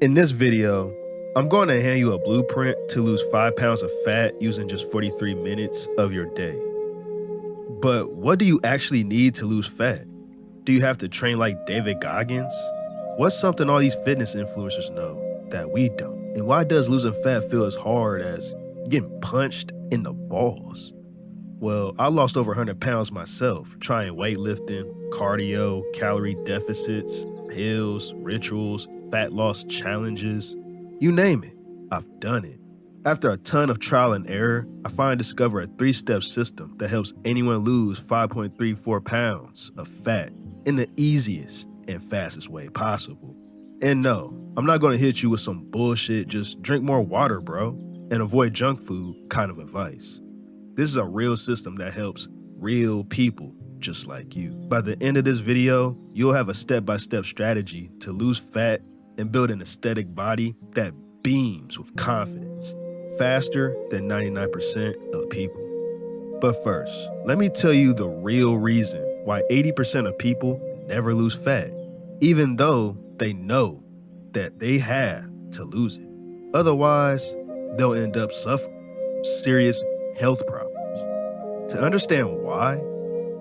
In this video, I'm going to hand you a blueprint to lose 5 pounds of fat using just 43 minutes of your day. But what do you actually need to lose fat? Do you have to train like David Goggins? What's something all these fitness influencers know that we don't? And why does losing fat feel as hard as getting punched in the balls? Well, I lost over 100 pounds myself, trying weightlifting, cardio, calorie deficits, pills, rituals, fat loss challenges. You name it, I've done it. After a ton of trial and error, I finally discovered a 3-step system that helps anyone lose 5.34 pounds of fat in the easiest and fastest way possible. And no, I'm not going to hit you with some bullshit, just drink more water, bro, and avoid junk food kind of advice. This is a real system that helps real people just like you. By the end of this video, you'll have a step-by-step strategy to lose fat and build an aesthetic body that beams with confidence, faster than 99% of people. But first, let me tell you the real reason why 80% of people never lose fat, even though they know that they have to lose it. Otherwise, they'll end up suffering serious health problems. To understand why,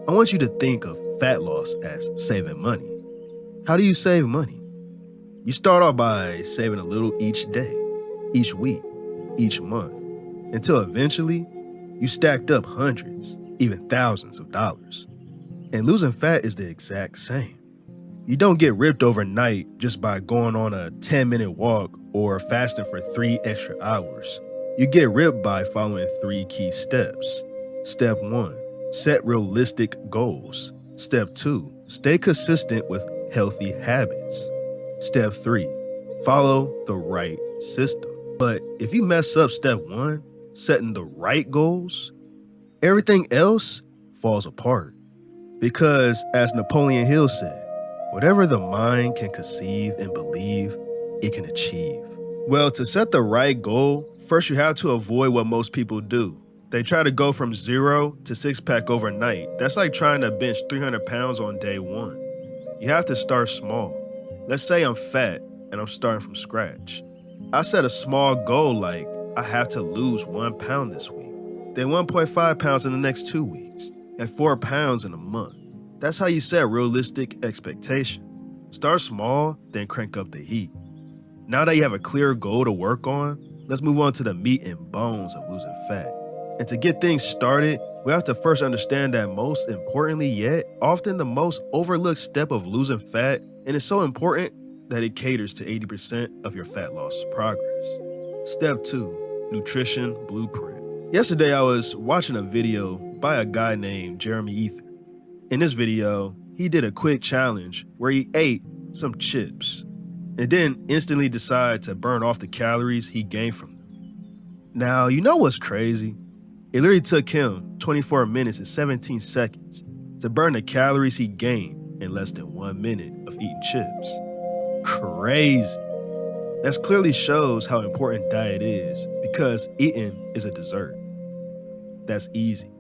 I want you to think of fat loss as saving money. How do you save money? You start off by saving a little each day, each week, each month, until eventually you stacked up hundreds, even thousands of dollars. And losing fat is the exact same. You don't get ripped overnight just by going on a 10-minute walk or fasting for 3 extra hours. You get ripped by following 3 key steps. Step 1, set realistic goals. Step 2, stay consistent with healthy habits. Step 3, follow the right system. But if you mess up step 1, setting the right goals, everything else falls apart. Because as Napoleon Hill said, whatever the mind can conceive and believe, it can achieve. Well, to set the right goal, first you have to avoid what most people do. They try to go from 0 to 6-pack overnight. That's like trying to bench 300 pounds on day 1. You have to start small. Let's say I'm fat and I'm starting from scratch. I set a small goal like I have to lose 1 pound this week, then 1.5 pounds in the next 2 weeks, and 4 pounds in a month. That's how you set realistic expectations. Start small, then crank up the heat. Now that you have a clear goal to work on, let's move on to the meat and bones of losing fat. And to get things started, we have to first understand that most importantly yet, often the most overlooked step of losing fat, and it's so important that it caters to 80% of your fat loss progress. Step 2, nutrition blueprint. Yesterday I was watching a video by a guy named Jeremy Ether. In this video, he did a quick challenge where he ate some chips and then instantly decided to burn off the calories he gained from them. Now, you know what's crazy? It literally took him 24 minutes and 17 seconds to burn the calories he gained in less than 1 minute of eating chips. Crazy. That clearly shows how important diet is, because eating is a dessert. That's easy.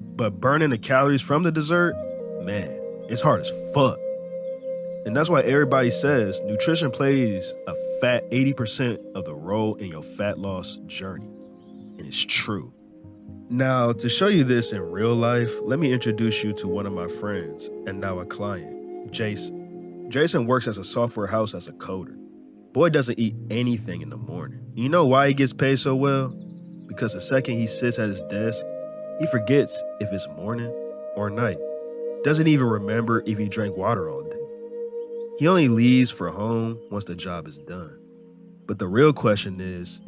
But burning the calories from the dessert, man, it's hard as fuck. And that's why everybody says nutrition plays a fat 80% of the role in your fat loss journey. And it's true. Now, to show you this in real life, let me introduce you to one of my friends and now a client, Jason. Jason works as a software house as a coder. Boy doesn't eat anything in the morning. You know why he gets paid so well? Because the second he sits at his desk, he forgets if it's morning or night. Doesn't even remember if he drank water all day. He only leaves for home once the job is done. But the real question is,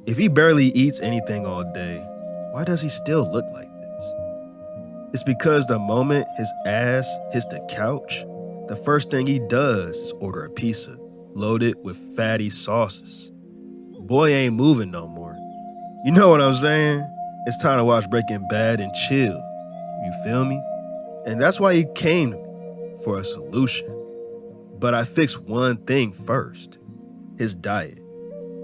if he barely eats anything all day, why does he still look like this? It's because the moment his ass hits the couch, the first thing he does is order a pizza, loaded with fatty sauces. Boy ain't moving no more. You know what I'm saying? It's time to watch Breaking Bad and chill. You feel me? And that's why he came to me, for a solution. But I fixed one thing first, his diet.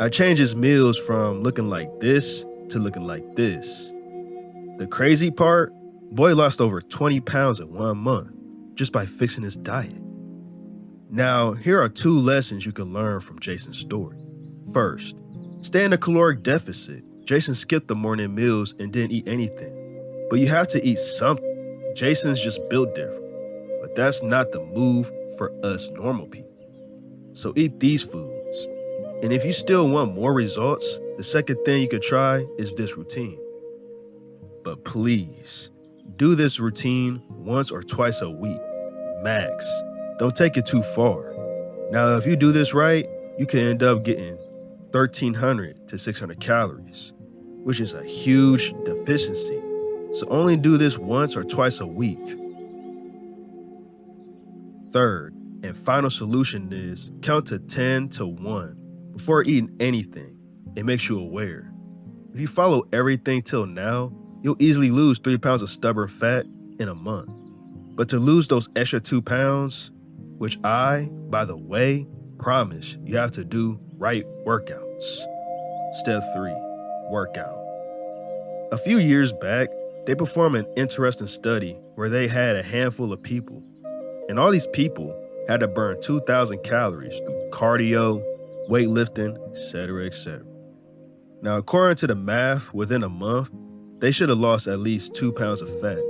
I changed his meals from looking like this to looking like this. The crazy part, boy lost over 20 pounds in 1 month just by fixing his diet. Now, here are 2 lessons you can learn from Jason's story. First, stay in a caloric deficit. Jason skipped the morning meals and didn't eat anything. But you have to eat something. Jason's just built different. But that's not the move for us normal people. So eat these foods. And if you still want more results, the second thing you could try is this routine. But please, do this routine once or twice a week, max. Don't take it too far. Now, if you do this right, you can end up getting 1,300 to 600 calories, which is a huge deficiency. So only do this once or twice a week. Third and final solution is count to 10 to 1 before eating anything. It makes you aware. If you follow everything till now, you'll easily lose 3 pounds of stubborn fat in a month. But to lose those extra 2 pounds, which I, by the way, promise you have to do right workouts. Step 3, workout. A few years back, they performed an interesting study where they had a handful of people, and all these people had to burn 2,000 calories through cardio, weightlifting, etc., etc. Now, according to the math, within a month, they should have lost at least 2 pounds of fat.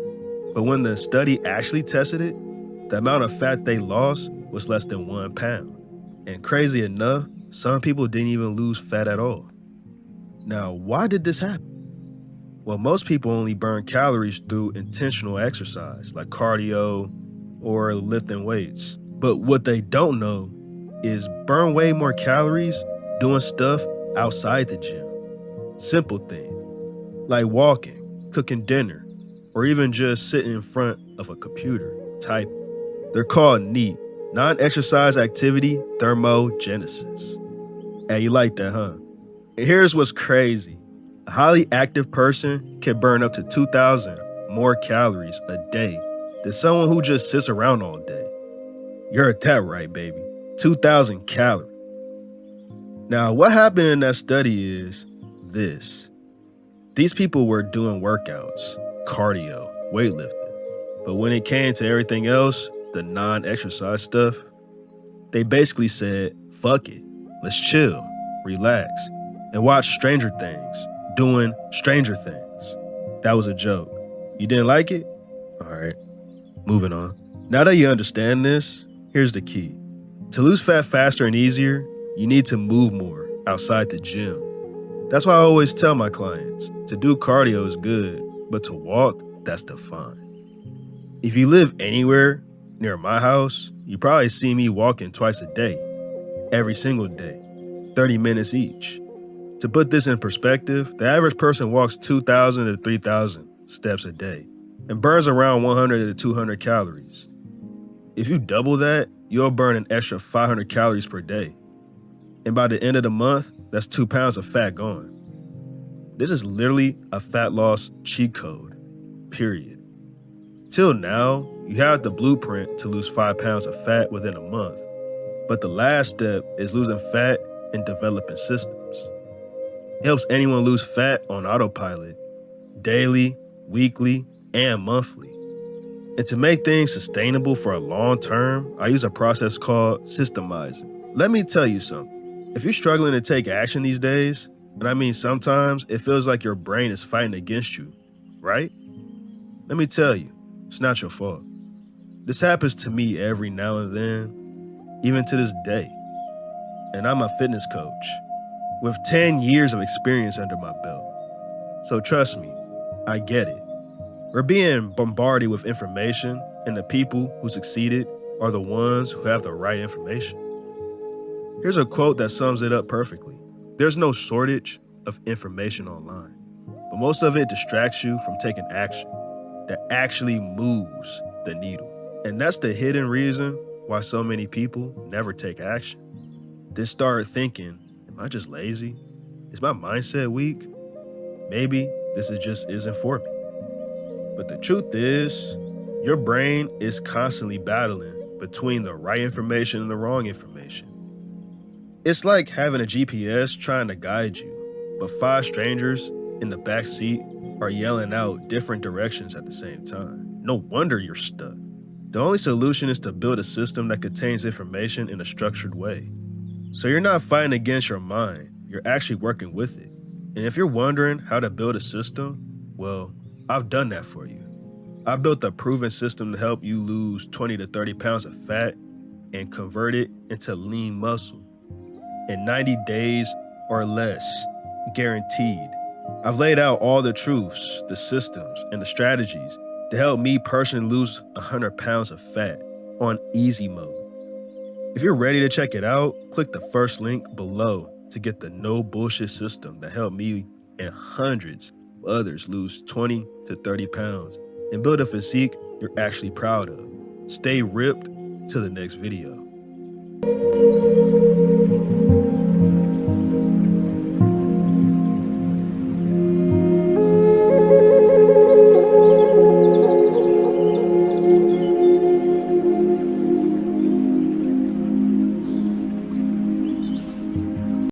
But when the study actually tested it, the amount of fat they lost was less than 1 pound. And crazy enough, some people didn't even lose fat at all. Now, why did this happen? Well, most people only burn calories through intentional exercise, like cardio or lifting weights. But what they don't know is burn way more calories doing stuff outside the gym. Simple thing, like walking, cooking dinner, or even just sitting in front of a computer, typing. They're called NEAT, Non-Exercise Activity Thermogenesis. Hey, you like that, huh? And here's what's crazy. A highly active person can burn up to 2,000 more calories a day than someone who just sits around all day. You heard that right, baby. 2,000 calories. Now, what happened in that study is this. These people were doing workouts, cardio, weightlifting. But when it came to everything else, the non-exercise stuff, they basically said, fuck it, let's chill, relax, and watch Stranger Things, doing Stranger Things. That was a joke. You didn't like it? All right, moving on. Now that you understand this, here's the key. To lose fat faster and easier, you need to move more outside the gym. That's why I always tell my clients, to do cardio is good, but to walk, that's the fun. If you live anywhere near my house, you probably see me walking twice a day, every single day, 30 minutes each. To put this in perspective, the average person walks 2,000 to 3,000 steps a day and burns around 100 to 200 calories. If you double that, you'll burn an extra 500 calories per day. And by the end of the month, that's 2 pounds of fat gone. This is literally a fat loss cheat code, period. Till now, you have the blueprint to lose 5 pounds of fat within a month. But the last step is losing fat and developing systems. It helps anyone lose fat on autopilot, daily, weekly, and monthly. And to make things sustainable for a long term, I use a process called systemizing. Let me tell you something. If you're struggling to take action these days, and I mean sometimes it feels like your brain is fighting against you, right? Let me tell you, it's not your fault. This happens to me every now and then, even to this day. And I'm a fitness coach with 10 years of experience under my belt. So trust me, I get it. We're being bombarded with information, and the people who succeeded are the ones who have the right information. Here's a quote that sums it up perfectly. There's no shortage of information online, but most of it distracts you from taking action that actually moves the needle. And that's the hidden reason why so many people never take action. They start thinking, am I just lazy? Is my mindset weak? Maybe this just isn't for me. But the truth is, your brain is constantly battling between the right information and the wrong information. It's like having a GPS trying to guide you, but 5 strangers in the back seat are yelling out different directions at the same time. No wonder you're stuck. The only solution is to build a system that contains information in a structured way. So you're not fighting against your mind, you're actually working with it. And if you're wondering how to build a system, well, I've done that for you. I built a proven system to help you lose 20 to 30 pounds of fat and convert it into lean muscle in 90 days or less, guaranteed. I've laid out all the truths, the systems, and the strategies to help me personally lose 100 pounds of fat on easy mode. If you're ready to check it out, click the first link below to get the no bullshit system that helped me and hundreds of others lose 20 to 30 pounds and build a physique you're actually proud of. Stay ripped till the next video.